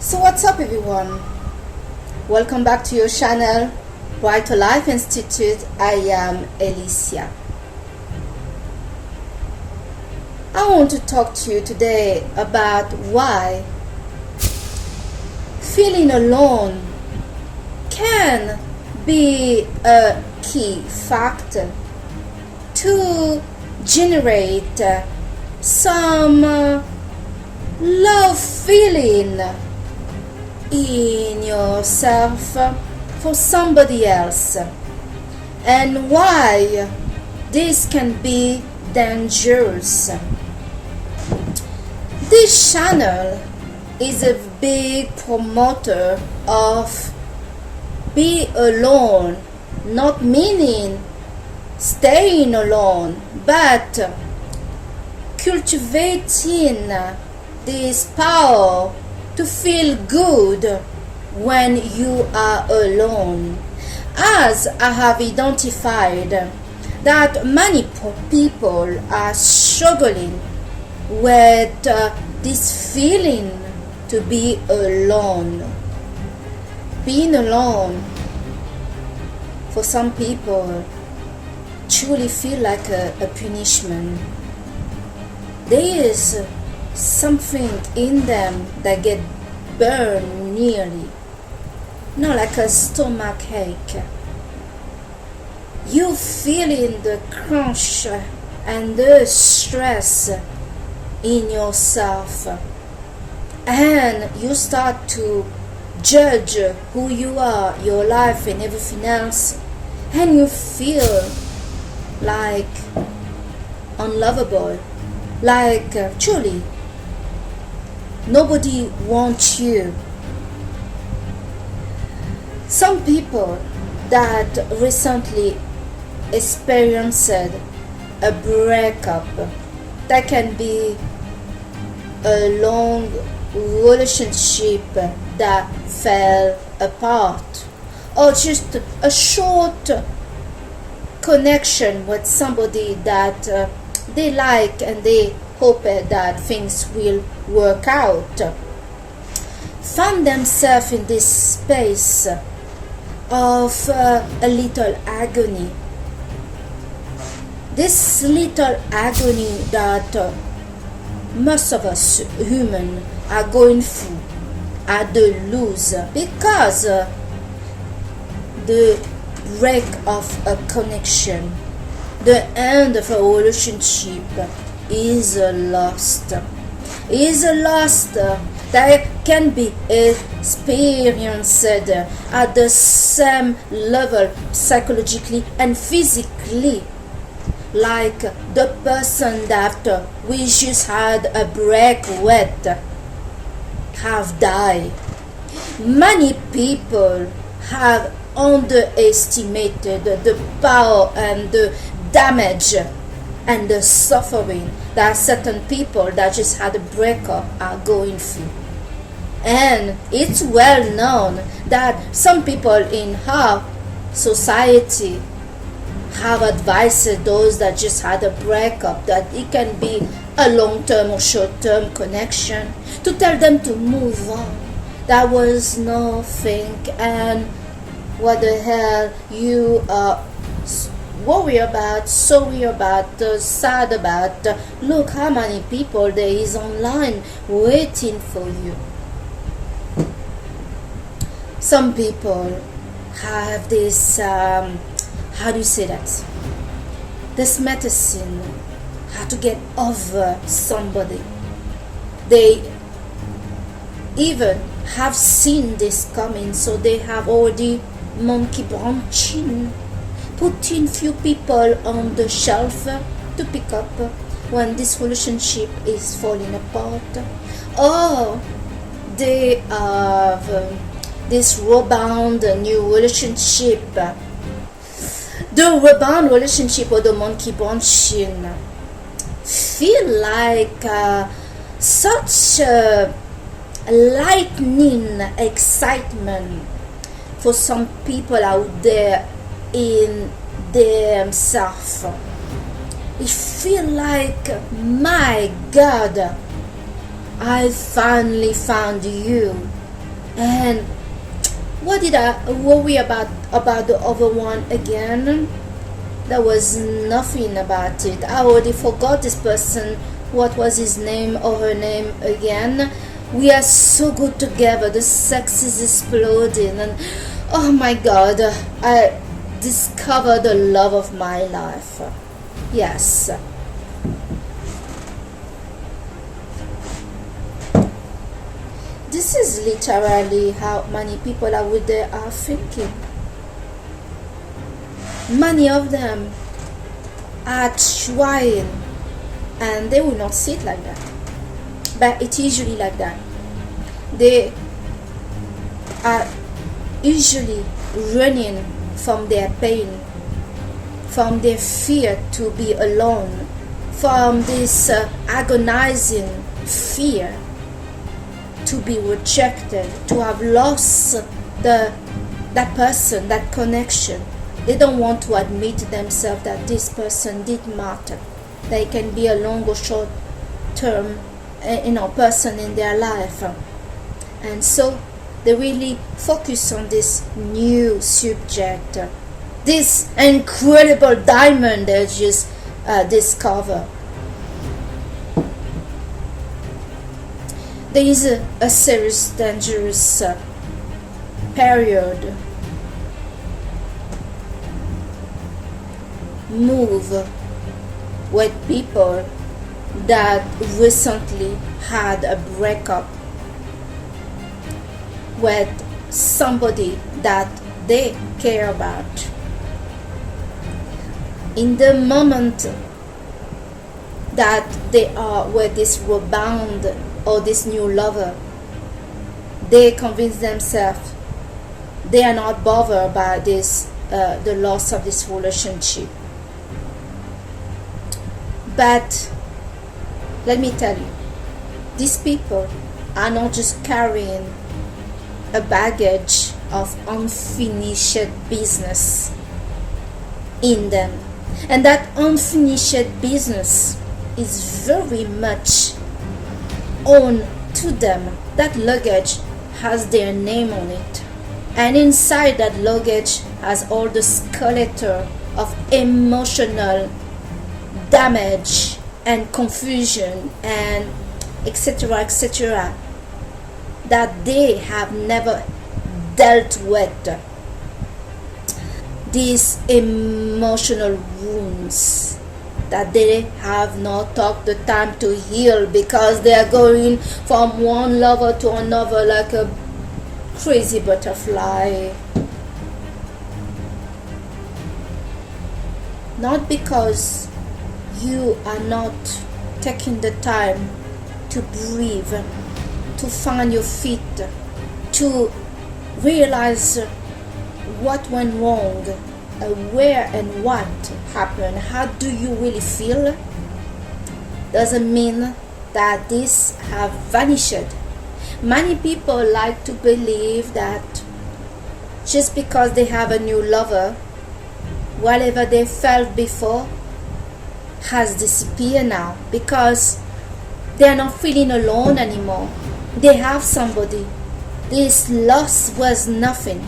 So what's up everyone? Welcome back to your channel, Brighter Life Institute. I am Alicia. I want to talk to you today about why feeling alone can be a key factor to generate some love feeling in yourself for somebody else, and why this can be dangerous. This channel is a big promoter of be alone, not meaning staying alone, but cultivating this power to feel good when you are alone. As I have identified that many people are struggling with this feeling to be alone. Being alone for some people truly feel like a punishment. There is something in them that get burned nearly, not like a stomach ache. You feeling the crunch and the stress in yourself, and you start to judge who you are, your life and everything else, and you feel like unlovable, like truly nobody wants you. Some people that recently experienced a breakup, that can be a long relationship that fell apart, or just a short connection with somebody that they like and they hope that things will work out, found themselves in this space of a little agony. This little agony that most of us human are going through at the lose, because the break of a connection, the end of a relationship is a loss. That can be experienced at the same level psychologically and physically, like the person that we just had a break with have died. Many people have underestimated the power and the damage and the suffering that certain people that just had a breakup are going through. And it's well known that some people in our society have advised those that just had a breakup that it can be a long-term or short-term connection, to tell them to move on. That was nothing, and what the hell you are worried about, sorry about, sad about. Look how many people there is online waiting for you. Some people have this, how do you say that? This medicine, how to get over somebody. They even have seen this coming, so they have already monkey branching, putting few people on the shelf to pick up when this relationship is falling apart. Or they have this rebound new relationship. The rebound relationship or the monkey branching feel like such a lightning excitement for some people out there in themselves. It feel like, my God, I finally found you. And what did I worry about the other one again? There was nothing about it. I already forgot this person. What was his name or her name again? We are so good together. The sex is exploding, and oh my God, I discovered the love of my life. Yes. This is literally how many people out there are thinking. Many of them are trying, and they will not see it like that, but it's usually like that. They are usually running from their pain, from their fear to be alone, from this agonizing fear to be rejected, to have lost that person, that connection. They don't want to admit to themselves that this person did matter. They can be a long or short term person in their life. And so they really focus on this new subject, this incredible diamond they just discover. There is a serious, dangerous period move with people that recently had a breakup with somebody that they care about. In the moment that they are with this rebound or this new lover, they convince themselves they are not bothered by this the loss of this relationship. But let me tell you, these people are not just carrying a baggage of unfinished business in them, and that unfinished business is very much on to them. That luggage has their name on it, and inside that luggage has all the skeleton of emotional damage and confusion and etc that they have never dealt with. These emotional wounds that they have not took the time to heal because they are going from one lover to another like a crazy butterfly. Not because you are not taking the time to breathe, to find your feet, to realize what went wrong, where and what happened, how do you really feel, doesn't mean that this have vanished. Many people like to believe that just because they have a new lover, whatever they felt before has disappeared now, because they are not feeling alone anymore. They have somebody. This loss was nothing.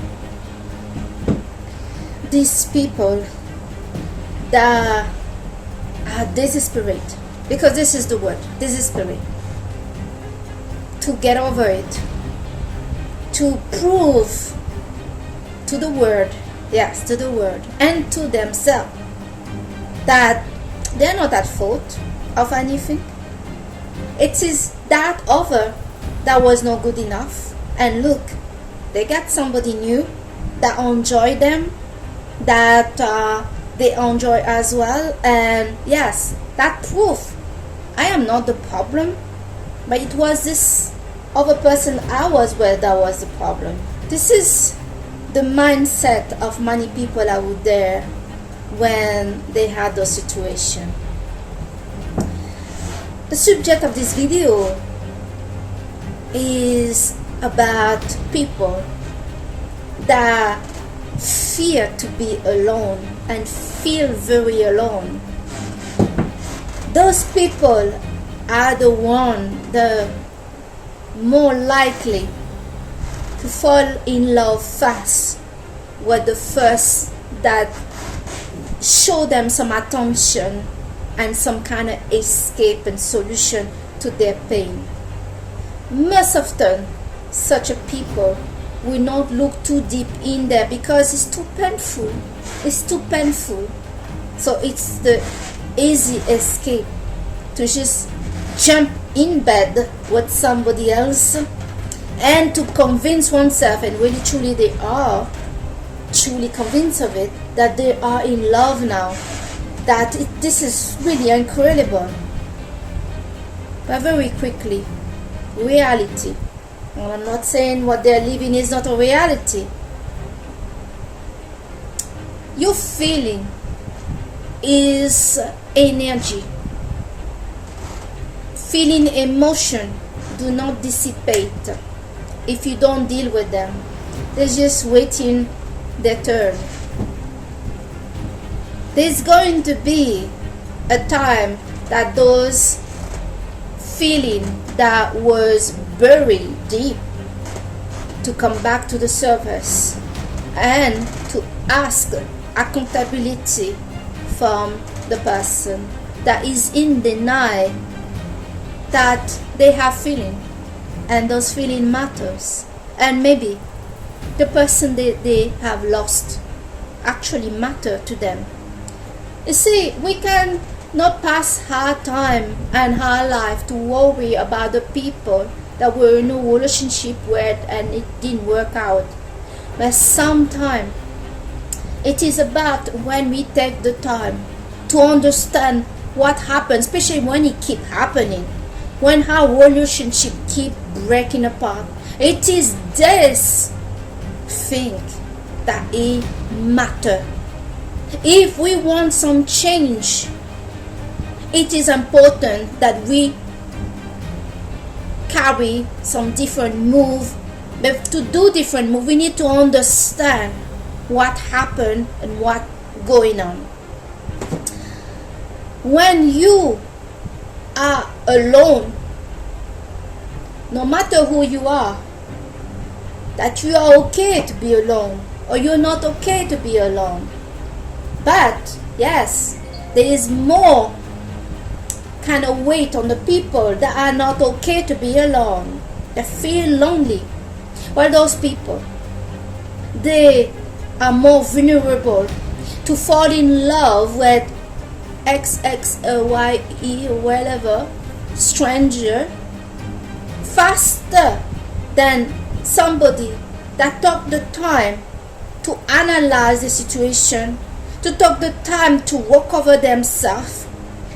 These people that are desperate, because this is the word, desperate, to get over it, to prove to the world, yes, to the world and to themselves that they're not at fault of anything. It is that other that was not good enough, and look, they got somebody new that enjoy them, that they enjoy as well. And yes, that proof I am not the problem, but it was this other person I was with that was the problem. This is the mindset of many people out there when they had those situations. The subject of this video is about people that fear to be alone and feel very alone. Those people are the more likely to fall in love fast were the first that show them some attention and some kind of escape and solution to their pain. Most often, such a people will not look too deep in there because it's too painful. It's too painful. So it's the easy escape to just jump in bed with somebody else and to convince oneself, and really truly they are truly convinced of it, that they are in love now, that this is really incredible. But very quickly, reality, and I'm not saying what they're living is not a reality, your feeling is energy. Feeling, emotion do not dissipate if you don't deal with them. They're just waiting their turn. There's going to be a time that those feeling that was buried deep to come back to the surface and to ask accountability from the person that is in denial that they have feeling, and those feeling matters, and maybe the person they have lost actually matter to them. You see, we can not pass our time and our life to worry about the people that we're in a relationship with and it didn't work out. But sometimes it is about when we take the time to understand what happens, especially when it keep happening, when our relationship keep breaking apart. It is this thing that it matter. If we want some change, it is important that we carry some different move. But to do different move, we need to understand what happened and what going on. When you are alone, no matter who you are, that you are okay to be alone or you're not okay to be alone. But yes, there is more kind of weight on the people that are not okay to be alone. They feel lonely. Well, those people, they are more vulnerable to fall in love with XXYE or whatever stranger faster than somebody that took the time to analyze the situation, to take the time to walk over themselves,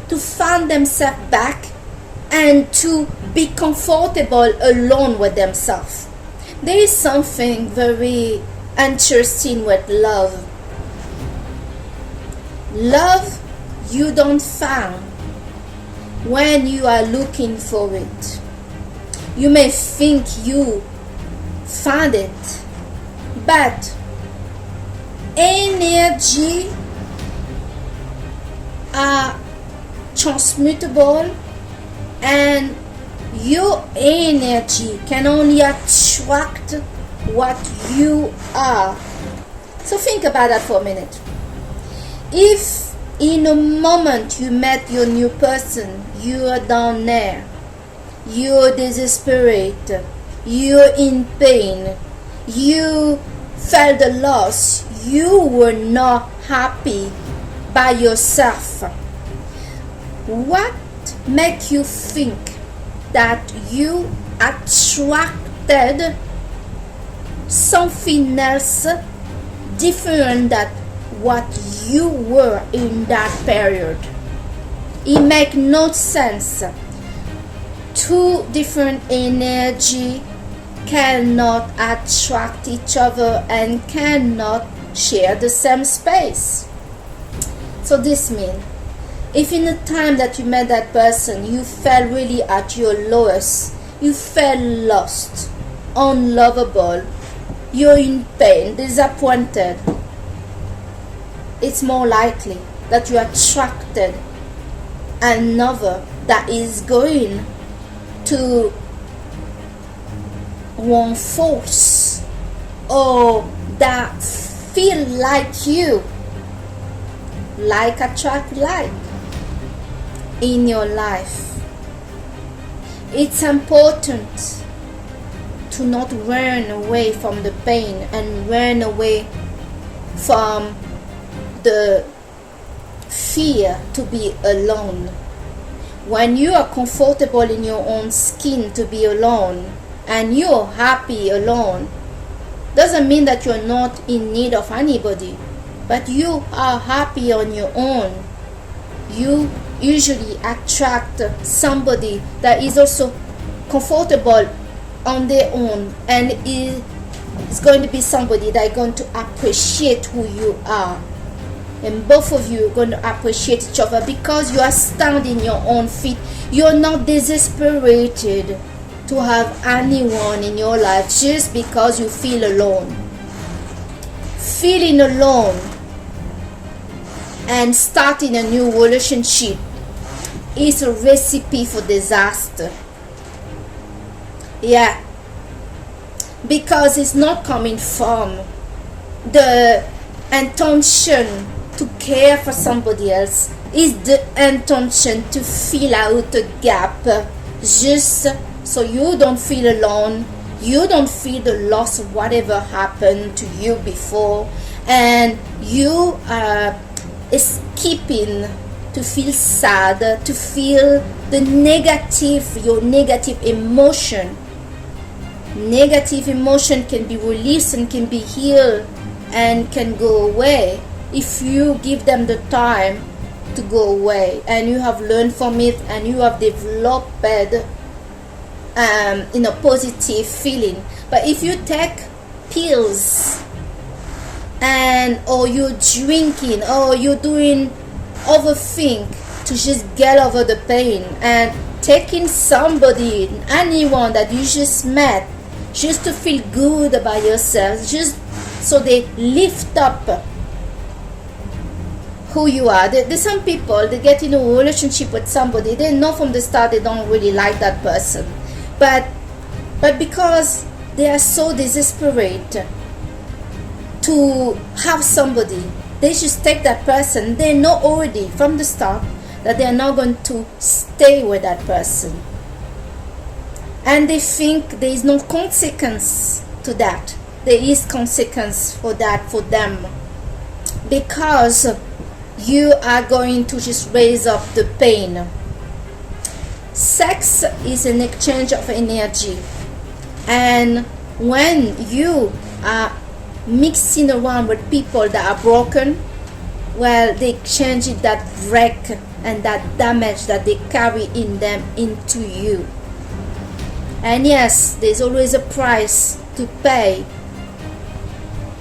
to find themselves back, and to be comfortable alone with themselves. There is something very interesting with love. Love you don't find when you are looking for it. You may think you found it, but energy are transmutable, and your energy can only attract what you are. So think about that for a minute. If in a moment you met your new person, you are down there, you're desperate, you're in pain, you felt the loss, you were not happy by yourself, what makes you think that you attracted something else different than what you were in that period? It makes no sense. Two different energy cannot attract each other and cannot share the same space. So this means, if in the time that you met that person you felt really at your lowest, you felt lost, unlovable, you're in pain, disappointed, it's more likely that you attracted another that is going to reinforce or that feel like you. Like attract like in your life. It's important to not run away from the pain and run away from the fear to be alone. When you are comfortable in your own skin to be alone and you're happy alone, doesn't mean that you're not in need of anybody, but you are happy on your own. You usually attract somebody that is also comfortable on their own, and is going to be somebody that is going to appreciate who you are, and both of you are going to appreciate each other because you are standing your own feet. You're not desesperated to have anyone in your life just because you feel alone. Feeling alone and starting a new relationship is a recipe for disaster. Yeah, because it's not coming from the intention to care for somebody else. It's the intention to fill out a gap just so you don't feel alone, you don't feel the loss of whatever happened to you before, and you are escaping to feel sad, to feel the negative, your negative emotion. Negative emotion can be released and can be healed and can go away if you give them the time to go away, and you have learned from it and you have developed in a positive feeling. But if you take pills and or you're drinking or you're doing other things to just get over the pain, and taking somebody, anyone that you just met, just to feel good about yourself, just so they lift up who you are. There's some people, they get in a relationship with somebody, they know from the start they don't really like that person, but because they are so desperate to have somebody, they just take that person. They know already from the start that they are not going to stay with that person, and they think there is no consequence to that. There is consequence for that for them, because you are going to just raise up the pain. Sex is an exchange of energy, and when you are mixing around with people that are broken, well, they exchange that wreck and that damage that they carry in them into you. And yes, there's always a price to pay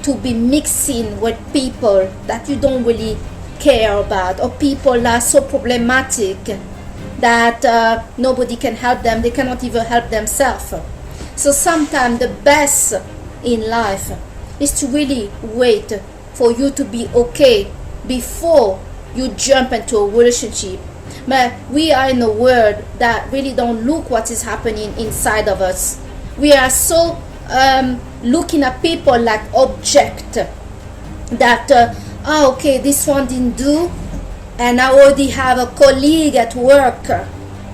to be mixing with people that you don't really care about, or people that are so problematic that nobody can help them. They cannot even help themselves. So sometimes the best in life is to really wait for you to be okay before you jump into a relationship. But we are in a world that really don't look what is happening inside of us. We are so looking at people like object that okay, this one didn't do, and I already have a colleague at work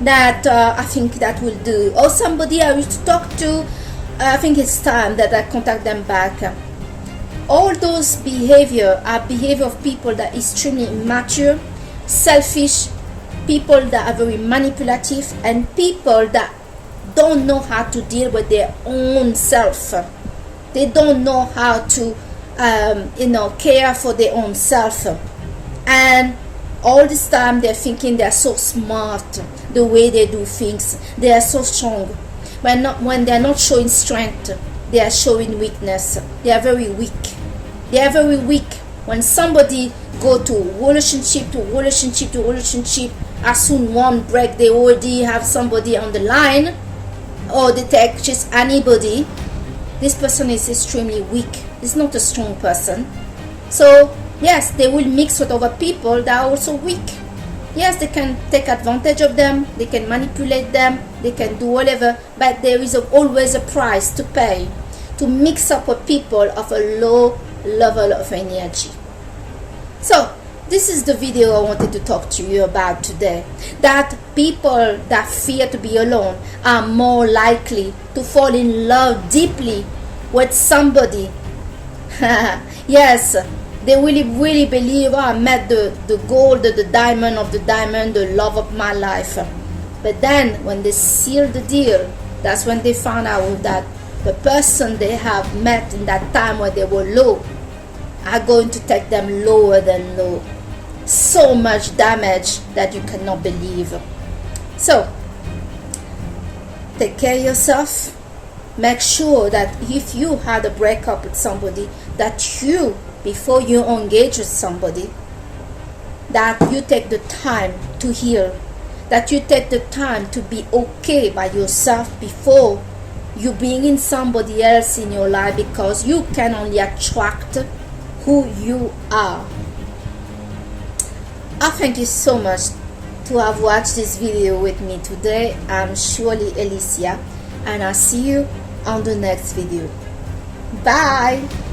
that I think that will do, or somebody I used to talk to, I think it's time that I contact them back. All those behavior are behavior of people that are extremely immature, selfish, people that are very manipulative, and people that don't know how to deal with their own self. They don't know how to care for their own self, and all this time they're thinking they're so smart the way they do things, they are so strong. When they're not showing strength, they are showing weakness. They are very weak. They are very weak. When somebody go to relationship to relationship to relationship, as soon one break, they already have somebody on the line, or they take just anybody. This person is extremely weak. It's not a strong person. So yes, they will mix with other people that are also weak. Yes, they can take advantage of them, they can manipulate them, they can do whatever, but there is always a price to pay to mix up with people of a low level of energy. So this is the video I wanted to talk to you about today. That people that fear to be alone are more likely to fall in love deeply with somebody. Yes, they really believe, oh, I met the gold, the diamond of the diamond, the love of my life. But then when they seal the deal, that's when they found out that the person they have met in that time where they were low are going to take them lower than low. So much damage that you cannot believe. So take care of yourself. Make sure that if you had a breakup with somebody, that you, before you engage with somebody, that you take the time to heal, that you take the time to be okay by yourself before you bring in somebody else in your life, because you can only attract who you are. I thank you so much to have watched this video with me today. I'm surely Alicia, and I'll see you on the next video. Bye.